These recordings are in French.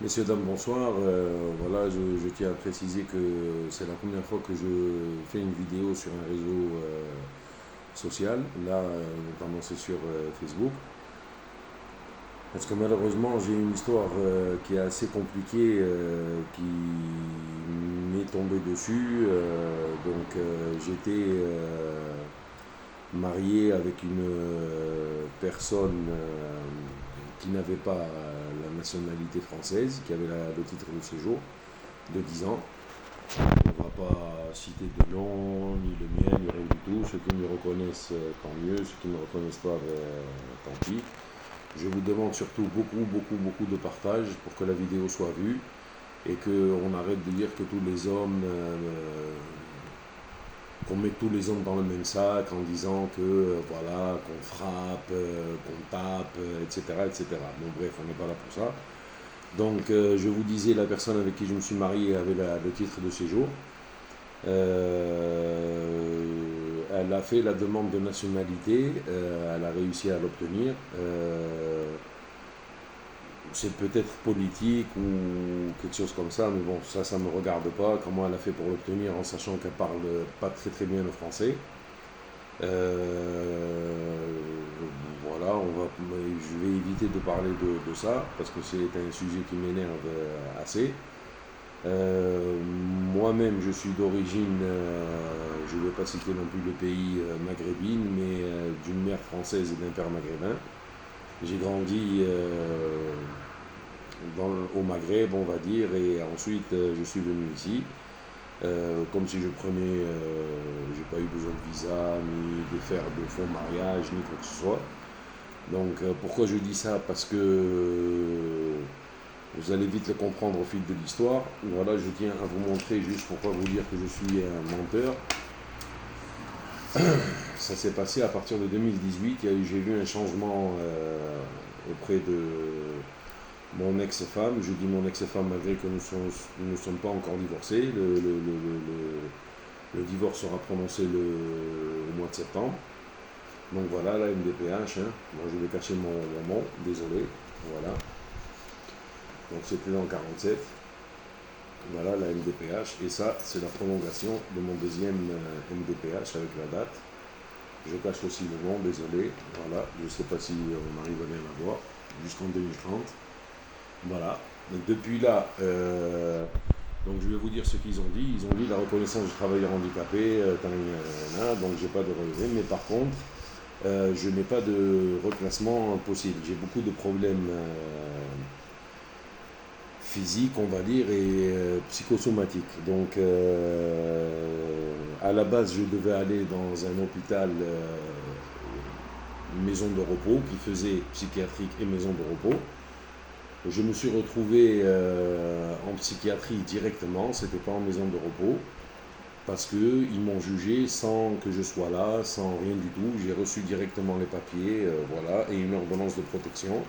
Messieurs, dames, bonsoir. Voilà, je tiens à préciser que c'est la première fois que je fais une vidéo sur un réseau social. Là, notamment c'est sur Facebook. Parce que malheureusement, j'ai une histoire qui est assez compliquée, qui m'est tombée dessus. J'étais marié avec une personne qui n'avait pas la nationalité française, qui avait le titre de séjour de 10 ans. On ne va pas citer de nom, ni le mien, ni rien du tout. Ceux qui me reconnaissent, tant mieux. Ceux qui ne me reconnaissent pas, tant pis. Je vous demande surtout beaucoup de partage pour que la vidéo soit vue et qu'on arrête de dire que tous les hommes, qu'on met tous les hommes dans le même sac en disant que voilà, qu'on frappe, qu'on tape, etc., etc. Bon, bref, on n'est pas là pour ça. Donc, je vous disais, la personne avec qui je me suis marié avait le titre de séjour. Elle a fait la demande de nationalité, elle a réussi à l'obtenir. C'est peut-être politique ou quelque chose comme ça, mais bon, ça ne me regarde pas. Comment elle a fait pour l'obtenir en sachant qu'elle parle pas très bien le français. Voilà, je vais éviter de parler de ça parce que c'est un sujet qui m'énerve assez. Moi-même, je suis d'origine, je ne vais pas citer non plus le pays maghrébine, mais d'une mère française et d'un père maghrébin. J'ai grandi au Maghreb, on va dire, et ensuite je suis venu ici. Comme si je prenais, j'ai pas eu besoin de visa, ni de faire de faux mariage, ni quoi que ce soit. Donc pourquoi je dis ça? Parce que vous allez vite le comprendre au fil de l'histoire. Voilà, je tiens à vous montrer juste pour pas vous dire que je suis un menteur. Ça s'est passé à partir de 2018. J'ai vu un changement auprès de mon ex-femme. Je dis mon ex-femme malgré que nous ne sommes pas encore divorcés. Le divorce sera prononcé au mois de septembre. Donc voilà, la MDPH. Hein. Bon, je vais cacher mon nom, désolé. Voilà. Donc c'est plus dans 47. Voilà la MDPH. Et ça, c'est la prolongation de mon deuxième MDPH avec la date. Je cache aussi le nom, désolé. Voilà, je ne sais pas si on arrive à bien l'avoir. Jusqu'en 2030. Voilà. Donc depuis là, donc je vais vous dire ce qu'ils ont dit. Ils ont dit la reconnaissance du travailleur handicapé, donc j'ai pas de relevé. Mais par contre, je n'ai pas de reclassement possible. J'ai beaucoup de problèmes physique, on va dire, et psychosomatique. Donc, à la base, je devais aller dans un hôpital, une maison de repos qui faisait psychiatrique et maison de repos. Je me suis retrouvé en psychiatrie directement, c'était pas en maison de repos, parce qu'ils m'ont jugé sans que je sois là, sans rien du tout. J'ai reçu directement les papiers, voilà, et une ordonnance de protection.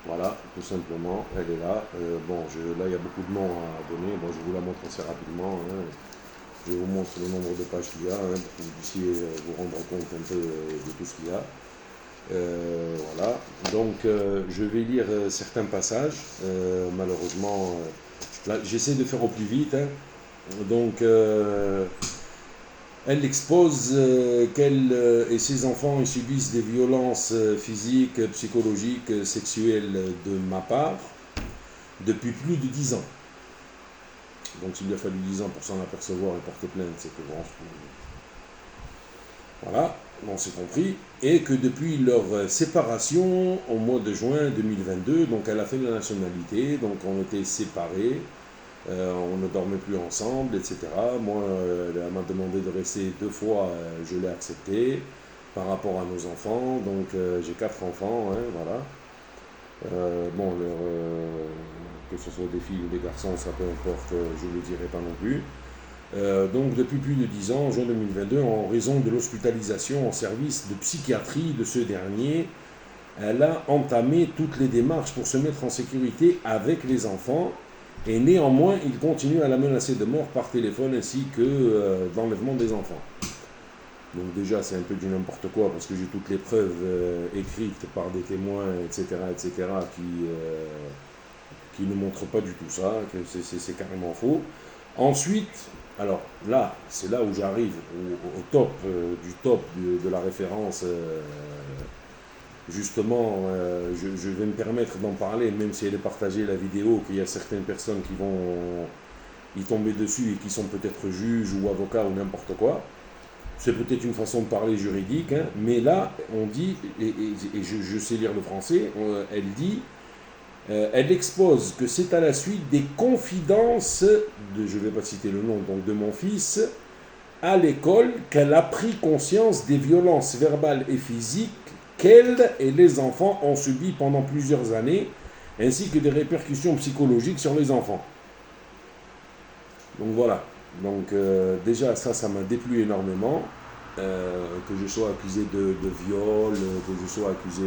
Voilà, tout simplement, elle est là. Là, il y a beaucoup de noms à donner. Bon, je vous la montre assez rapidement. Hein. Je vous montre le nombre de pages qu'il y a, hein, pour que vous puissiez vous rendre compte un peu de tout ce qu'il y a. Voilà. Donc, je vais lire certains passages. Malheureusement, là, j'essaie de faire au plus vite. Hein. Donc, elle expose qu'elle et ses enfants ils subissent des violences physiques, psychologiques, sexuelles de ma part depuis plus de 10 ans. Donc s'il lui a fallu 10 ans pour s'en apercevoir et porter plainte, c'est que bon, voilà, on s'est compris. Et que depuis leur séparation au mois de juin 2022, donc elle a fait la nationalité, donc on était séparés. On ne dormait plus ensemble, etc. Moi, elle m'a demandé de rester 2 fois, je l'ai accepté par rapport à nos enfants. Donc, j'ai 4 enfants, hein, voilà. Que ce soit des filles ou des garçons, ça peu importe, je ne le dirai pas non plus. Donc, depuis plus de 10 ans, en juin 2022, en raison de l'hospitalisation en service de psychiatrie de ce dernier, elle a entamé toutes les démarches pour se mettre en sécurité avec les enfants. Et néanmoins, il continue à la menacer de mort par téléphone ainsi que d'enlèvement des enfants. Donc déjà, c'est un peu du n'importe quoi parce que j'ai toutes les preuves écrites par des témoins, etc., etc., qui ne montre pas du tout ça, que c'est carrément faux. Ensuite, alors là, c'est là où j'arrive au top du top de la référence. Justement, je vais me permettre d'en parler, même si elle est partagée la vidéo, qu'il y a certaines personnes qui vont y tomber dessus et qui sont peut-être juges ou avocats ou n'importe quoi. C'est peut-être une façon de parler juridique, hein, mais là, on dit, et je sais lire le français, elle dit, elle expose que c'est à la suite des confidences, je ne vais pas citer le nom, donc de mon fils, à l'école, qu'elle a pris conscience des violences verbales et physiques qu'elle et les enfants ont subies pendant plusieurs années, ainsi que des répercussions psychologiques sur les enfants. Donc voilà. Donc déjà ça m'a déplu énormément, que je sois accusé de viol, que je sois accusé,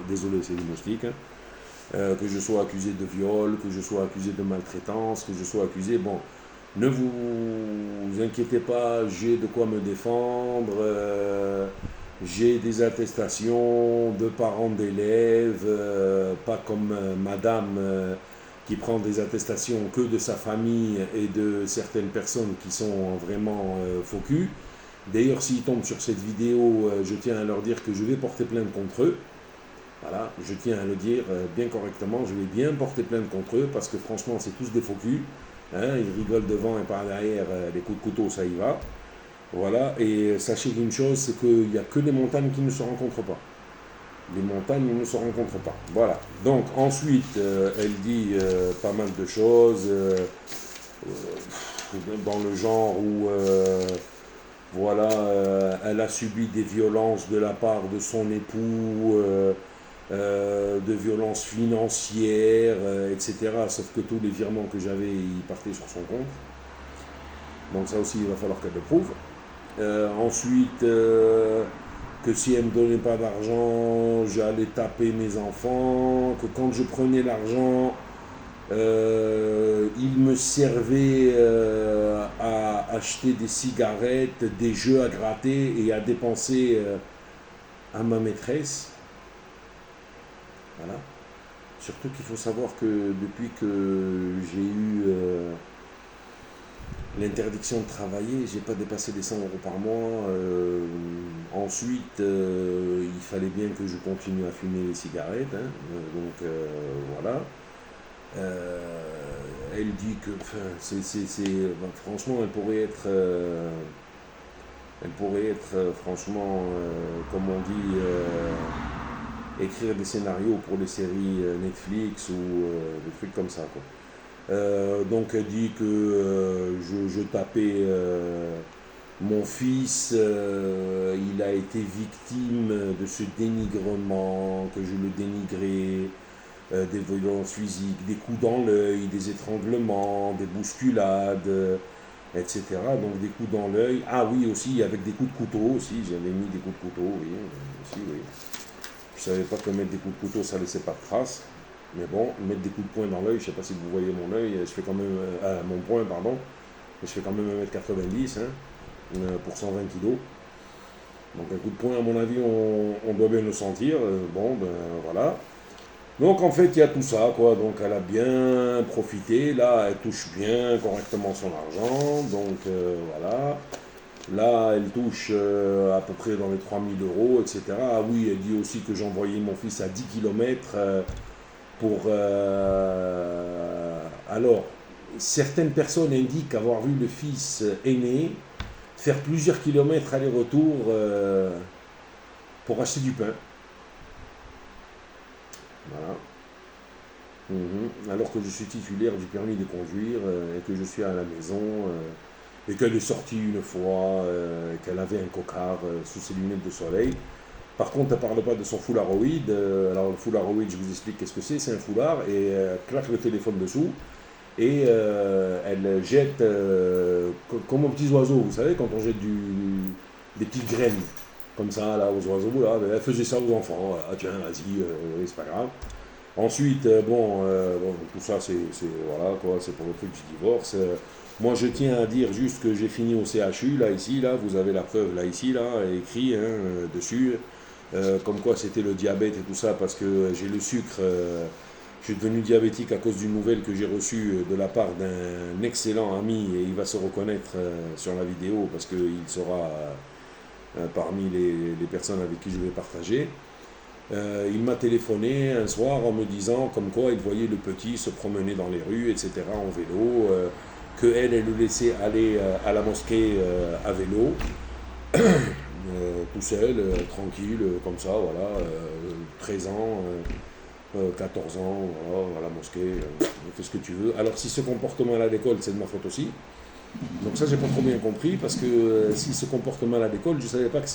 désolé c'est une moustique, hein, que je sois accusé de viol, que je sois accusé de maltraitance, que je sois accusé, bon, ne vous inquiétez pas, j'ai de quoi me défendre, j'ai des attestations de parents d'élèves, pas comme madame qui prend des attestations que de sa famille et de certaines personnes qui sont vraiment faux cul. D'ailleurs, s'ils tombent sur cette vidéo, je tiens à leur dire que je vais porter plainte contre eux. Voilà, je tiens à le dire bien correctement, je vais bien porter plainte contre eux parce que franchement, c'est tous des faux culs. Hein, ils rigolent devant et par derrière, les coups de couteau, ça y va. Voilà, et sachez une chose, c'est qu'il n'y a que les montagnes qui ne se rencontrent pas. Les montagnes ne se rencontrent pas. Voilà. Donc ensuite, elle dit pas mal de choses dans le genre où voilà, elle a subi des violences de la part de son époux, de violences financières, etc. Sauf que tous les virements que j'avais, ils partaient sur son compte. Donc ça aussi, il va falloir qu'elle le prouve. Ensuite, que si elle ne me donnait pas d'argent, j'allais taper mes enfants, que quand je prenais l'argent, il me servait à acheter des cigarettes, des jeux à gratter et à dépenser à ma maîtresse. Voilà. Surtout qu'il faut savoir que depuis que j'ai eu l'interdiction de travailler, j'ai pas dépassé les 100 euros par mois. Ensuite, il fallait bien que je continue à fumer les cigarettes. Hein. Donc voilà. Elle dit que, franchement, elle pourrait être franchement, comme on dit, écrire des scénarios pour les séries Netflix ou des trucs comme ça, quoi. Donc elle dit que je tapais mon fils, il a été victime de ce dénigrement, que je le dénigrais, des violences physiques, des coups dans l'œil, des étranglements, des bousculades, etc. Donc des coups dans l'œil. Ah oui, aussi avec des coups de couteau aussi, j'avais mis des coups de couteau, oui, aussi, oui. Je savais pas que mettre des coups de couteau ça laissait pas de traces. Mais bon, mettre des coups de poing dans l'œil, je sais pas si vous voyez mon œil, je fais quand même mon poing, pardon, je fais quand même 1m90 hein, pour 120 kg. Donc un coup de poing, à mon avis, on doit bien le sentir. Bon, ben voilà. Donc en fait, il y a tout ça, quoi. Donc elle a bien profité. Là, elle touche bien correctement son argent. Donc voilà. Là, elle touche à peu près dans les 3000 euros, etc. Ah oui, elle dit aussi que j'envoyais mon fils à 10 km pour... alors, certaines personnes indiquent avoir vu le fils aîné faire plusieurs kilomètres aller-retour pour acheter du pain. Voilà. Alors que je suis titulaire du permis de conduire et que je suis à la maison et qu'elle est sortie une fois, qu'elle avait un cocard sous ses lunettes de soleil. Par contre, elle ne parle pas de son foularoïde. Alors, le foularoïde, je vous explique qu'est-ce que c'est un foulard et elle claque le téléphone dessous et elle jette comme aux petits oiseaux, vous savez, quand on jette des petites graines comme ça là aux oiseaux, là, elle faisait ça aux enfants. Ah tiens, vas-y, c'est pas grave. Ensuite, bon, tout ça, c'est voilà, quoi, c'est pour le truc du divorce. Moi, je tiens à dire juste que j'ai fini au CHU, là, ici, là, vous avez la preuve, là, ici, là, écrit dessus, comme quoi c'était le diabète et tout ça, parce que j'ai le sucre Je suis devenu diabétique à cause d'une nouvelle que j'ai reçue de la part d'un excellent ami et il va se reconnaître sur la vidéo parce qu'il sera parmi les personnes avec qui je vais partager. Il m'a téléphoné un soir en me disant comme quoi il voyait le petit se promener dans les rues, etc. en vélo, qu'elle le laissait aller à la mosquée à vélo, tout seul, tranquille, comme ça, voilà, 13 ans. 14 ans, voilà, à la mosquée, fais ce que tu veux. Alors si ce comportement à l'école, c'est de ma faute aussi. Donc ça, j'ai pas trop bien compris, parce que si ce comportement à l'école, je savais pas que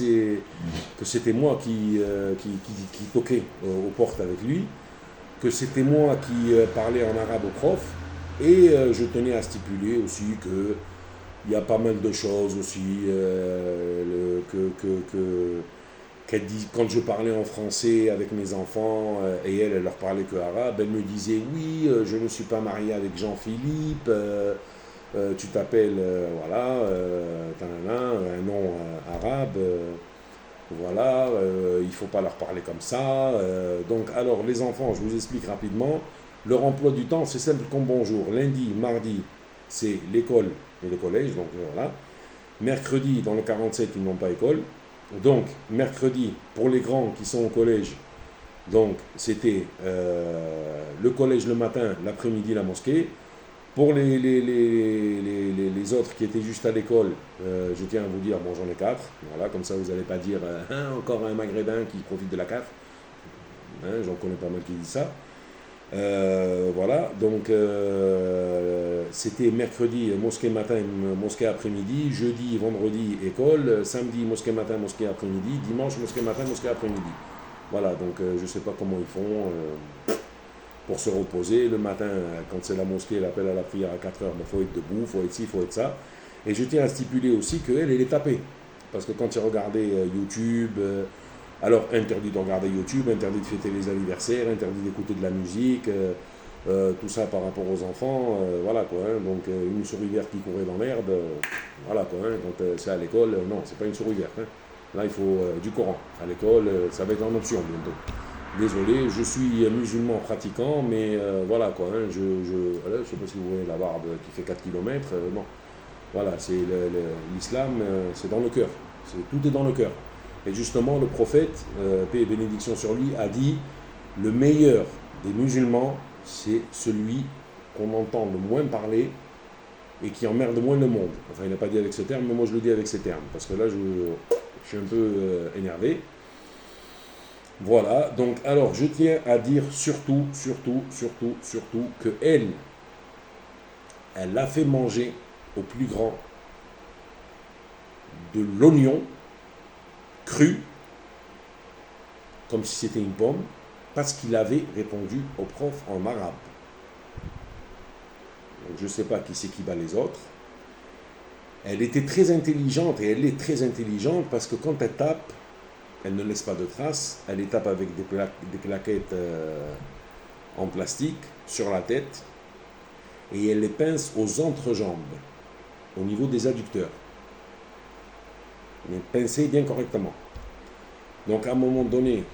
c'était moi qui toquais aux portes avec lui, que c'était moi qui parlais en arabe au prof, et je tenais à stipuler aussi que il y a pas mal de choses aussi, qu'elle dit, quand je parlais en français avec mes enfants, et elle leur parlait que arabe, elle me disait oui, je ne suis pas mariée avec Jean-Philippe, tu t'appelles, voilà, un nom arabe, voilà, il ne faut pas leur parler comme ça. Donc, alors, les enfants, je vous explique rapidement, leur emploi du temps, c'est simple comme bonjour. Lundi, mardi, c'est l'école et le collège, donc voilà. Mercredi, dans le 47, ils n'ont pas école. Donc, mercredi, pour les grands qui sont au collège, donc c'était le collège le matin, l'après-midi la mosquée. Pour les autres qui étaient juste à l'école, je tiens à vous dire, bon j'en ai 4, voilà, comme ça vous n'allez pas dire, encore un maghrébin qui profite de la CAF, j'en connais pas mal qui disent ça. Voilà, donc c'était mercredi, mosquée matin, mosquée après-midi, jeudi, vendredi, école, samedi, mosquée matin, mosquée après-midi, dimanche, mosquée matin, mosquée après-midi. Voilà, donc je ne sais pas comment ils font pour se reposer. Le matin, quand c'est la mosquée, l'appel à la prière à 4 heures, il faut être debout, il faut être ci, il faut être ça. Et je tiens à stipuler aussi qu'elle, elle est tapée. Parce que quand tu regardais YouTube, alors interdit de regarder YouTube, interdit de fêter les anniversaires, interdit d'écouter de la musique, tout ça par rapport aux enfants, voilà quoi. Donc une souris verte qui courait dans l'herbe, voilà quoi. Quand c'est à l'école, non, c'est pas une souris verte. Là, il faut du Coran. À l'école, ça va être en option bientôt. Désolé, je suis musulman pratiquant, mais voilà quoi. Je sais pas si vous voyez la barbe qui fait 4 km, non. Voilà, c'est l'islam, c'est dans le cœur. Tout est dans le cœur. Et justement, le prophète, paix et bénédiction sur lui, a dit le meilleur des musulmans, c'est celui qu'on entend le moins parler et qui emmerde moins le monde. Enfin, il n'a pas dit avec ce terme, mais moi je le dis avec ces termes, parce que là, je suis un peu énervé. Voilà, donc alors je tiens à dire surtout que elle a fait manger au plus grand de l'oignon cru, comme si c'était une pomme, parce qu'il avait répondu au prof en arabe. Donc je ne sais pas qui c'est qui bat les autres. Elle était très intelligente, et elle est très intelligente, parce que quand elle tape, elle ne laisse pas de traces, elle les tape avec des claquettes en plastique sur la tête, et elle les pince aux entrejambes, au niveau des adducteurs. Mais pincées bien correctement. Donc à un moment donné,